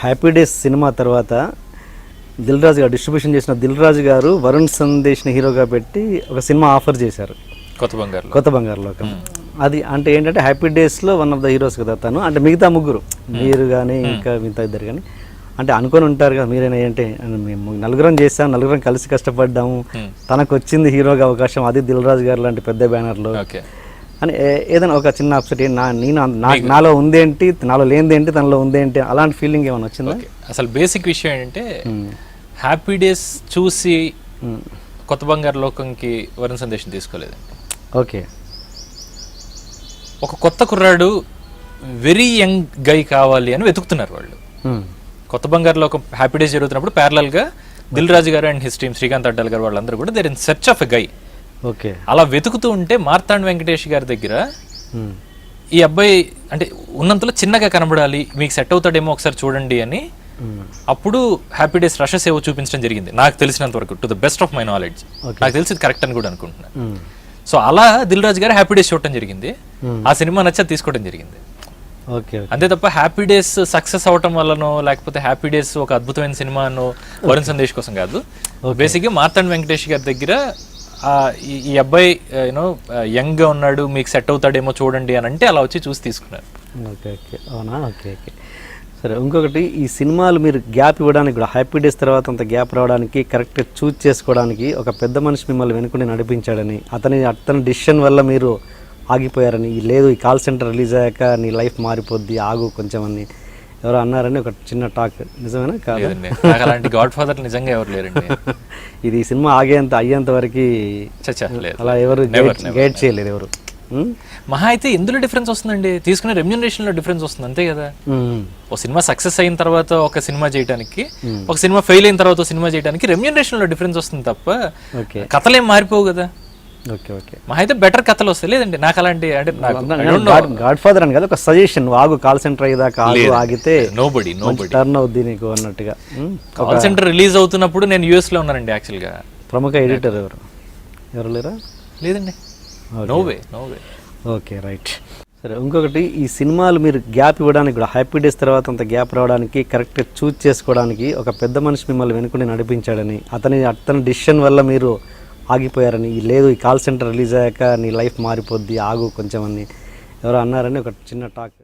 Happy days cinema తర్వాత దిల్ రాజు గారు distribution చేసిన దిల్ రాజు గారు వరుణ్ సందేశ్ని హీరోగా పెట్టి ఒక సినిమా ఆఫర్ చేశారు, కొత్త బంగారు లోకం. అది అంటే ఏంటంటే హ్యాపీ డేస్లో వన్ ఆఫ్ ద హీరోస్ కదా తను, అంటే మిగతా ముగ్గురు మీరు కానీ ఇంకా మిగతా ఇద్దరు కానీ అంటే అనుకొని ఉంటారు కదా మీరైనా ఏంటి మేము నలుగురం చేసాం, నలుగురం కలిసి కష్టపడ్డాము, తనకు వచ్చింది హీరోగా అవకాశం, అది దిల్ రాజు గారు లాంటి పెద్ద బ్యానర్లో అని ఏదైనా ఒక చిన్న అప్సెట్ నాలో ఉందేంటి, నాలో లేనిదేంటి, తనలో ఉందేంటి, అలాంటి ఫీలింగ్ ఏమైనా వచ్చిందా? అసలు బేసిక్ విషయం ఏంటంటే హ్యాపీ డేస్ చూసి కొత్త బంగారు లోకంకి వరుణ్ సందేశం తీసుకోలేదండి. ఓకే, ఒక కొత్త కుర్రాడు వెరీ యంగ్ గై కావాలి అని వెతుకుతున్నారు వాళ్ళు. కొత్త బంగారు లోకం హ్యాపీ డేస్ జరుగుతున్నప్పుడు ప్యారలల్ గా Dil Raju garu and his team Srikanth Addala garu వాళ్ళందరూ కూడా there in search of a guy. Okay, అలా వెతుకుతూ ఉంటే మార్తాండ్ వెంకటేష్ గారి దగ్గర ఈ అబ్బాయి అంటే ఉన్నంతలో చిన్నగా కనబడాలి, మీకు సెట్ అవుతాడేమో ఒకసారి చూడండి అని అప్పుడు హ్యాపీ డేస్ రషెస్ ఏవో చూపించడం జరిగింది నాకు తెలిసినంత వరకు, to the best of my knowledge. నాకు తెలిసి ఇది కరెక్ట్ అని కూడా అనుకుంటున్నాను. సో అలా దిల్ రాజు గారు హ్యాపీ డేస్ చూడటం జరిగింది, ఆ సినిమా నచ్చ తీసుకోవడం జరిగింది. అంతే తప్ప హ్యాపీ డేస్ సక్సెస్ అవటం వల్లనో లేకపోతే హ్యాపీ డేస్ ఒక అద్భుతమైన సినిమానో వరుణ్ సందేశ్ కోసం కాదు. బేసిక్గా మార్తాండ్ వెంకటేష్ గారి దగ్గర ఈ అబ్బాయి యూనో యంగ్ గా ఉన్నాడు, మీకు సెట్ అవుతాడేమో చూడండి అని అంటే అలా వచ్చి చూసి తీసుకున్నారు. ఓకే ఓకే, అవునా? ఓకే ఓకే, సరే. ఇంకొకటి, ఈ సినిమాలు మీరు గ్యాప్ ఇవ్వడానికి కూడా హ్యాపీ డేస్ తర్వాత అంత గ్యాప్ రావడానికి కరెక్ట్ చూజ్ చేసుకోవడానికి ఒక పెద్ద మనిషి మిమ్మల్ని వెనుకుని నడిపించాడని, అతని డిసిషన్ వల్ల మీరు ఆగిపోయారని, లేదు ఈ కాల్ సెంటర్ రిలీజ్ అయ్యాక నీ లైఫ్ మారిపోద్ది ఆగు కొంచెం అని ఎవరో అన్నారని ఒక చిన్న టాక్, నిజమేనా కాదు? అలాంటి గాడ్ ఫాదర్ నిజంగా ఎవరు లేరండి. ఇది సినిమా అయ్యేంత వరకు అలా ఎవరు గైడ్ చేయలేదు ఎవరు. మహా అయితే ఎందులో డిఫరెన్స్ వస్తుందండి, తీసుకునే రెమ్యూనరేషన్ లో డిఫరెన్స్ వస్తుంది, అంతే కదా. ఒక సినిమా సక్సెస్ అయిన తర్వాత ఒక సినిమా చేయడానికి, ఒక సినిమా ఫెయిల్ అయిన తర్వాత సినిమా చేయడానికి రెమ్యూనరేషన్ లో డిఫరెన్స్ వస్తుంది తప్ప కథలు ఏం మారిపోవు కదా. ఓకే ఓకే, మా అయితే బెటర్ కథలు వస్తాయి. లేదండి నాకు అలాంటి అంటే గాడ్ ఫాదర్ అని కదా, ఒక సజెషన్, ఆగు కాల్ సెంటర్ అయ్యేదాకా ఆగితే నోబడి టర్న్ అవుద్ది నీకు అన్నట్టుగా. కాల్ సెంటర్ రిలీజ్ అవుతున్నప్పుడు నేను యూఎస్ లో ఉన్నానండి యాక్చువల్ గా. ప్రముఖ ఎడిటర్ ఎవరు లేరా? లేదండి, నోవే. Okay, right. సరే. ఇంకొకటి, ఈ సినిమాలు మీరు గ్యాప్ ఇవ్వడానికి కూడా హ్యాపీ డేస్ తర్వాత అంత గ్యాప్ రావడానికి కరెక్ట్ చూజ్ చేసుకోవడానికి ఒక పెద్ద మనిషి మిమ్మల్ని వెనుకుని నడిపించాడని, అతని డిసిషన్ వల్ల మీరు ఆగిపోయారని, లేదు ఈ కాల్ సెంటర్ రిలీజ్ అయ్యాక నీ లైఫ్ మారిపోద్ది ఆగు కొంచెం అని ఎవరో అన్నారని ఒక చిన్న టాక్.